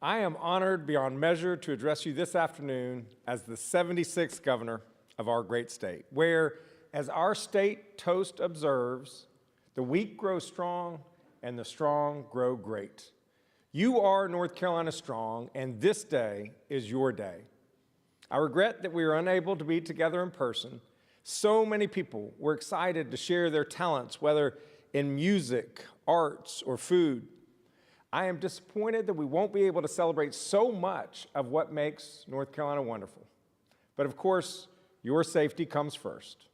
I am honored beyond measure to address you this afternoon as the 76th governor of our great state, where, as our state toast observes, the weak grow strong and the strong grow great. You are North Carolina strong, and this day is your day. I regret that we are unable to be together in person. So many people were excited to share their talents, whether in music, arts, or food. I am disappointed that we won't be able to celebrate so much of what makes North Carolina wonderful. But of course, your safety comes first.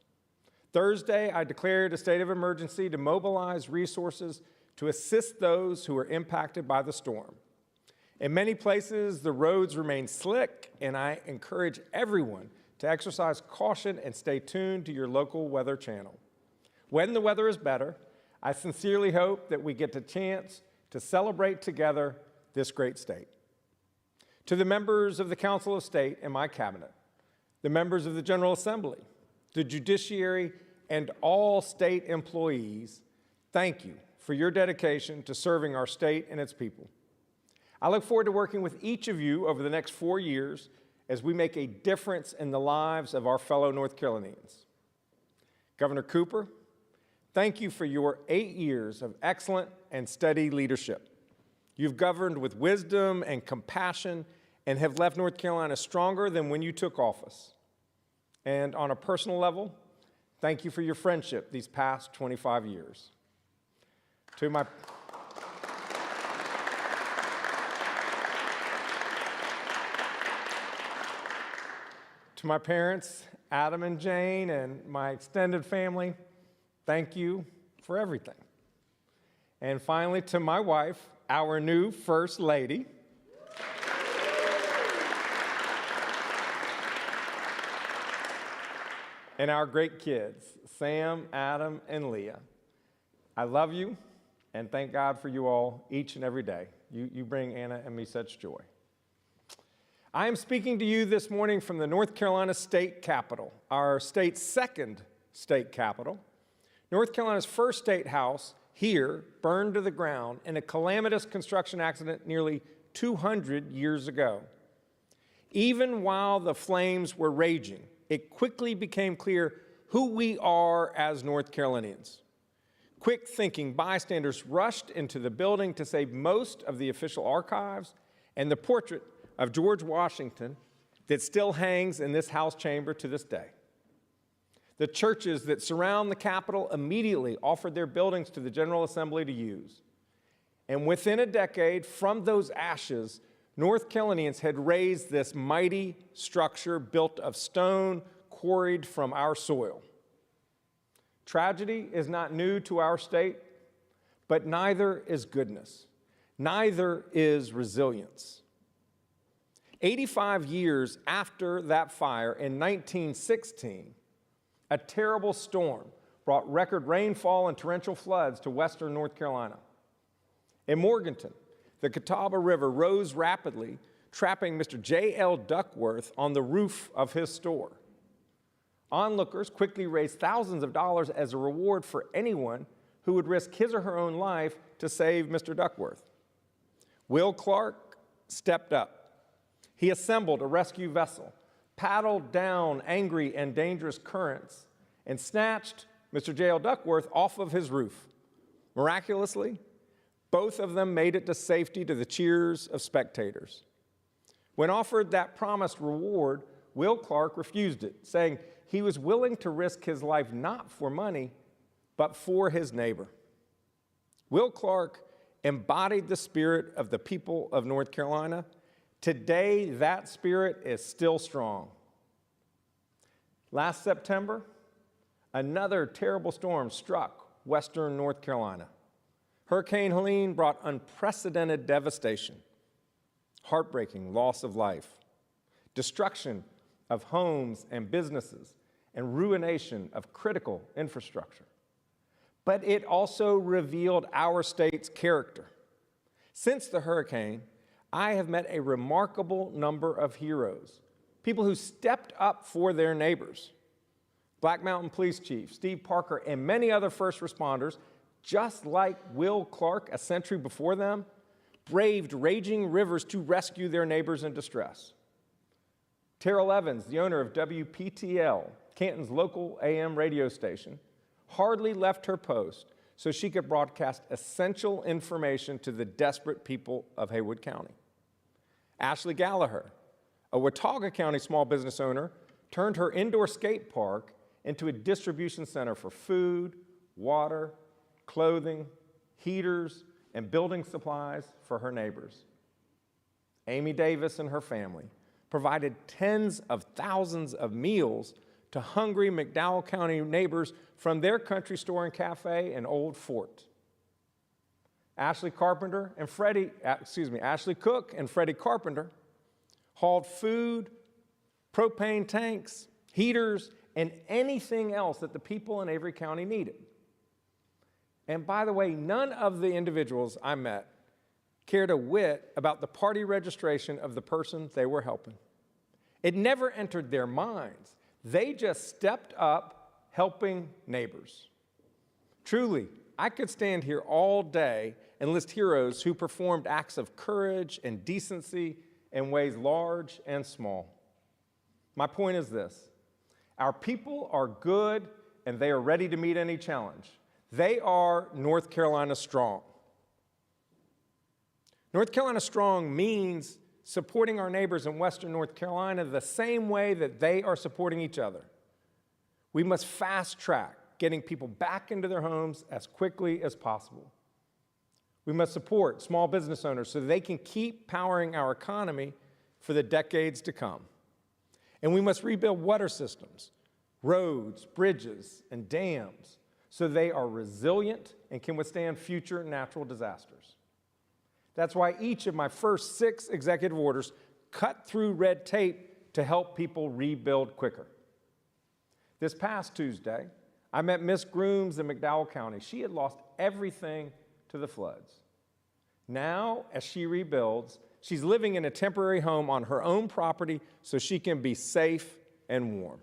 Thursday, I declared a state of emergency to mobilize resources to assist those who are impacted by the storm. In many places, the roads remain slick, and I encourage everyone to exercise caution and stay tuned to your local weather channel. When the weather is better, I sincerely hope that we get the chance to celebrate together this great state. To the members of the Council of State and my cabinet, the members of the General Assembly, the judiciary, and all state employees, thank you for your dedication to serving our state and its people. I look forward to working with each of you over the next 4 years as we make a difference in the lives of our fellow North Carolinians. Governor Cooper, thank you for your 8 years of excellent and steady leadership. You've governed with wisdom and compassion and have left North Carolina stronger than when you took office. And on a personal level, thank you for your friendship these past 25 years. To my parents, Adam and Jane, and my extended family, thank you for everything. And finally, to my wife, our new First Lady, and our great kids, Sam, Adam, and Leah. I love you, and thank God for you all each and every day. You bring Anna and me such joy. I am speaking to you this morning from the North Carolina State Capitol, our state's second state capitol. North Carolina's first state house here burned to the ground in a calamitous construction accident nearly 200 years ago. Even while the flames were raging, it quickly became clear who we are as North Carolinians. Quick-thinking bystanders rushed into the building to save most of the official archives and the portrait of George Washington that still hangs in this House chamber to this day. The churches that surround the Capitol immediately offered their buildings to the General Assembly to use. And within a decade, from those ashes, North Carolinians had raised this mighty structure built of stone quarried from our soil. Tragedy is not new to our state, but neither is goodness. Neither is resilience. 85 years after that fire in 1916, a terrible storm brought record rainfall and torrential floods to western North Carolina. In Morganton, the Catawba River rose rapidly, trapping Mr. J.L. Duckworth on the roof of his store. Onlookers quickly raised thousands of dollars as a reward for anyone who would risk his or her own life to save Mr. Duckworth. Will Clark stepped up. He assembled a rescue vessel, paddled down angry and dangerous currents, and snatched Mr. J.L. Duckworth off of his roof. Miraculously, both of them made it to safety to the cheers of spectators. When offered that promised reward, Will Clark refused it, saying he was willing to risk his life not for money, but for his neighbor. Will Clark embodied the spirit of the people of North Carolina. Today, that spirit is still strong. Last September, another terrible storm struck western North Carolina. Hurricane Helene brought unprecedented devastation, heartbreaking loss of life, destruction of homes and businesses, and ruination of critical infrastructure. But it also revealed our state's character. Since the hurricane, I have met a remarkable number of heroes, people who stepped up for their neighbors. Black Mountain Police Chief Steve Parker and many other first responders, just like Will Clark a century before them, braved raging rivers to rescue their neighbors in distress. Terrell Evans, the owner of WPTL, Canton's local AM radio station, hardly left her post so she could broadcast essential information to the desperate people of Haywood County. Ashley Gallagher, a Watauga County small business owner, turned her indoor skate park into a distribution center for food, water, clothing, heaters, and building supplies for her neighbors. Amy Davis and her family provided tens of thousands of meals to hungry McDowell County neighbors from their country store and cafe in Old Fort. Ashley Cook and Freddie Carpenter hauled food, propane tanks, heaters, and anything else that the people in Avery County needed. And by the way, none of the individuals I met cared a whit about the party registration of the person they were helping. It never entered their minds. They just stepped up helping neighbors. Truly, I could stand here all day and list heroes who performed acts of courage and decency in ways large and small. My point is this: our people are good and they are ready to meet any challenge. They are North Carolina strong. North Carolina strong means supporting our neighbors in Western North Carolina the same way that they are supporting each other. We must fast track getting people back into their homes as quickly as possible. We must support small business owners so they can keep powering our economy for the decades to come. And we must rebuild water systems, roads, bridges, and dams so they are resilient and can withstand future natural disasters. That's why each of my first 6 executive orders cut through red tape to help people rebuild quicker. This past Tuesday, I met Miss Grooms in McDowell County. She had lost everything to the floods. Now, as she rebuilds, she's living in a temporary home on her own property so she can be safe and warm.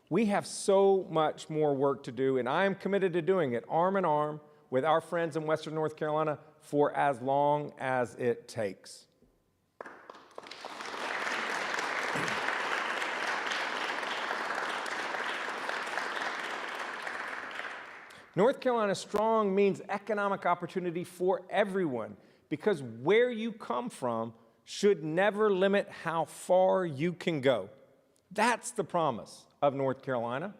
We have so much more work to do, and I am committed to doing it arm in arm with our friends in Western North Carolina for as long as it takes. North Carolina strong means economic opportunity for everyone, because where you come from should never limit how far you can go. That's the promise of North Carolina.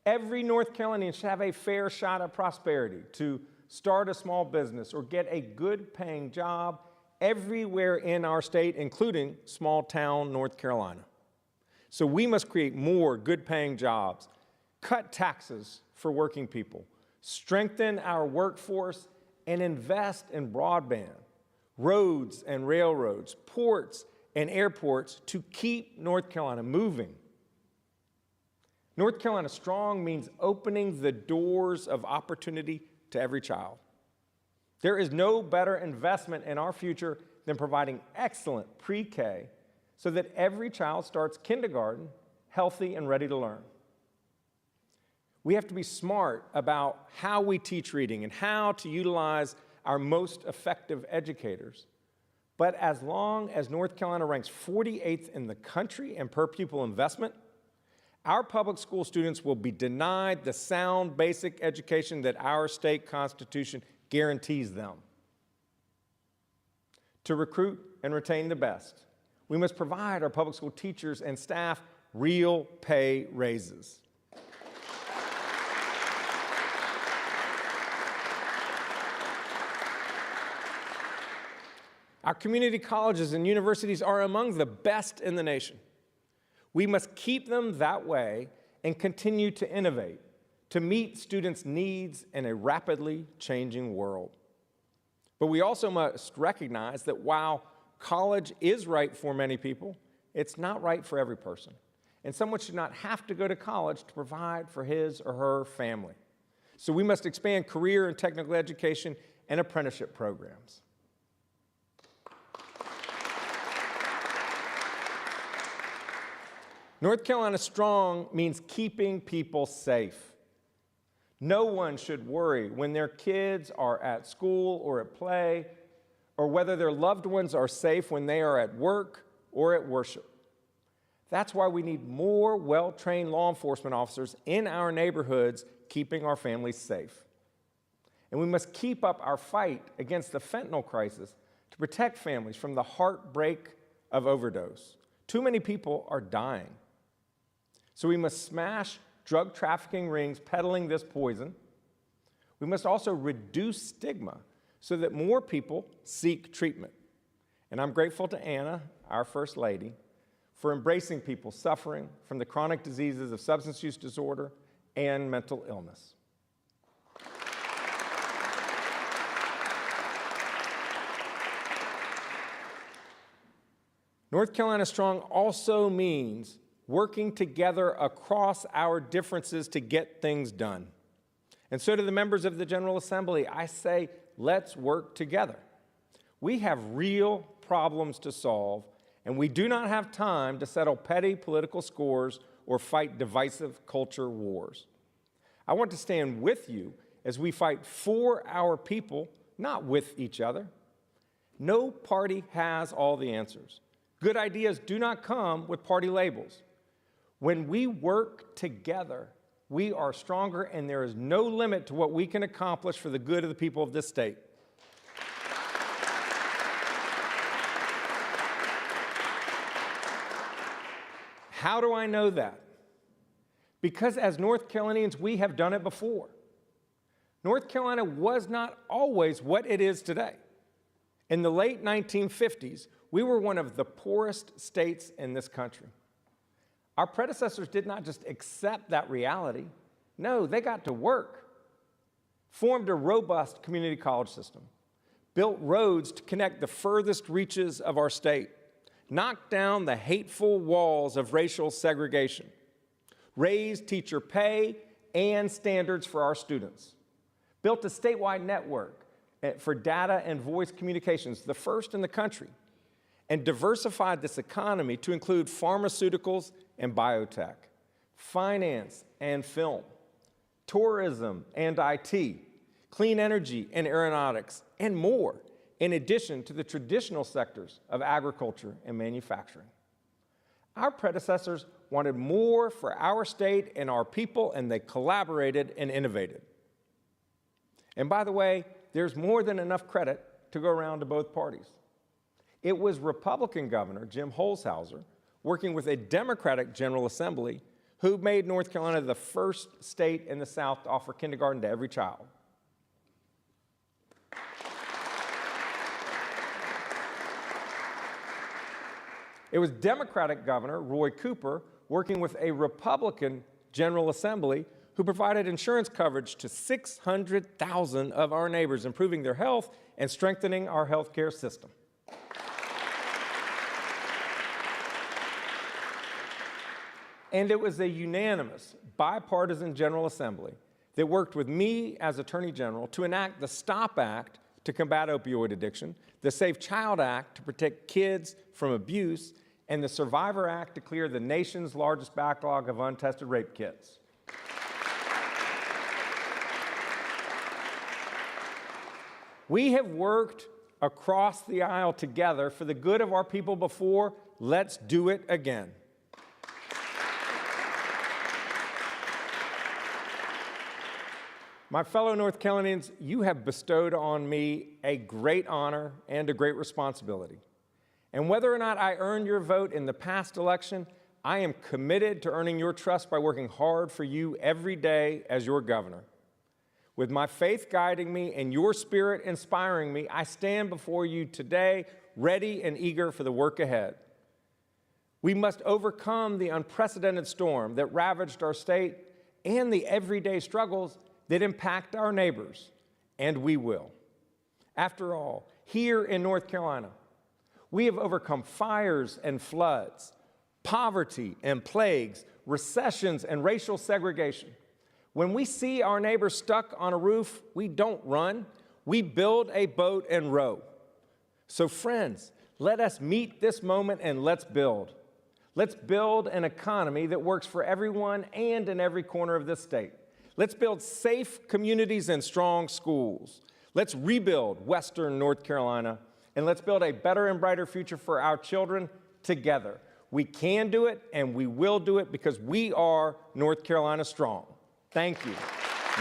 Every North Carolinian should have a fair shot at prosperity, to start a small business or get a good-paying job everywhere in our state, including small-town North Carolina. So we must create more good-paying jobs, cut taxes for working people, strengthen our workforce, and invest in broadband, roads and railroads, ports and airports to keep North Carolina moving. North Carolina strong means opening the doors of opportunity to every child. There is no better investment in our future than providing excellent pre-K so that every child starts kindergarten healthy and ready to learn. We have to be smart about how we teach reading and how to utilize our most effective educators. But as long as North Carolina ranks 48th in the country in per pupil investment, our public school students will be denied the sound basic education that our state constitution guarantees them. To recruit and retain the best, we must provide our public school teachers and staff real pay raises. Our community colleges and universities are among the best in the nation. We must keep them that way and continue to innovate to meet students' needs in a rapidly changing world. But we also must recognize that while college is right for many people, it's not right for every person. And someone should not have to go to college to provide for his or her family. So we must expand career and technical education and apprenticeship programs. North Carolina strong means keeping people safe. No one should worry when their kids are at school or at play or whether their loved ones are safe when they are at work or at worship. That's why we need more well-trained law enforcement officers in our neighborhoods keeping our families safe. And we must keep up our fight against the fentanyl crisis to protect families from the heartbreak of overdose. Too many people are dying. So we must smash drug trafficking rings peddling this poison. We must also reduce stigma so that more people seek treatment. And I'm grateful to Anna, our First Lady, for embracing people suffering from the chronic diseases of substance use disorder and mental illness. North Carolina Strong also means working together across our differences to get things done. And so to the members of the General Assembly, I say, let's work together. We have real problems to solve, and we do not have time to settle petty political scores or fight divisive culture wars. I want to stand with you as we fight for our people, not with each other. No party has all the answers. Good ideas do not come with party labels. When we work together, we are stronger, and there is no limit to what we can accomplish for the good of the people of this state. How do I know that? Because as North Carolinians, we have done it before. North Carolina was not always what it is today. In the late 1950s, we were one of the poorest states in this country. Our predecessors did not just accept that reality. No, they got to work, formed a robust community college system, built roads to connect the furthest reaches of our state, knocked down the hateful walls of racial segregation, raised teacher pay and standards for our students, built a statewide network for data and voice communications, the first in the country, and diversified this economy to include pharmaceuticals and biotech, finance and film, tourism and IT, clean energy and aeronautics, and more, in addition to the traditional sectors of agriculture and manufacturing. Our predecessors wanted more for our state and our people, and they collaborated and innovated. And by the way, there's more than enough credit to go around to both parties. It was Republican Governor Jim Holshouser, working with a Democratic General Assembly, who made North Carolina the first state in the South to offer kindergarten to every child. It was Democratic Governor Roy Cooper, working with a Republican General Assembly, who provided insurance coverage to 600,000 of our neighbors, improving their health and strengthening our health care system. And it was a unanimous, bipartisan General Assembly that worked with me as Attorney General to enact the STOP Act to combat opioid addiction, the Safe Child Act to protect kids from abuse, and the Survivor Act to clear the nation's largest backlog of untested rape kits. We have worked across the aisle together for the good of our people before. Let's do it again. My fellow North Carolinians, you have bestowed on me a great honor and a great responsibility. And whether or not I earned your vote in the past election, I am committed to earning your trust by working hard for you every day as your governor. With my faith guiding me and your spirit inspiring me, I stand before you today ready and eager for the work ahead. We must overcome the unprecedented storm that ravaged our state and the everyday struggles that impact our neighbors, and we will. After all, here in North Carolina, we have overcome fires and floods, poverty and plagues, recessions and racial segregation. When we see our neighbors stuck on a roof, we don't run, we build a boat and row. So friends, let us meet this moment and let's build. Let's build an economy that works for everyone and in every corner of this state. Let's build safe communities and strong schools. Let's rebuild Western North Carolina. and let's build a better and brighter future for our children together. We can do it, and we will do it because we are North Carolina strong. Thank you.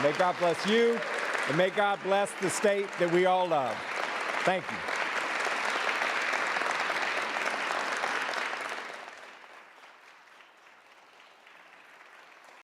May God bless you, and may God bless the state that we all love. Thank you.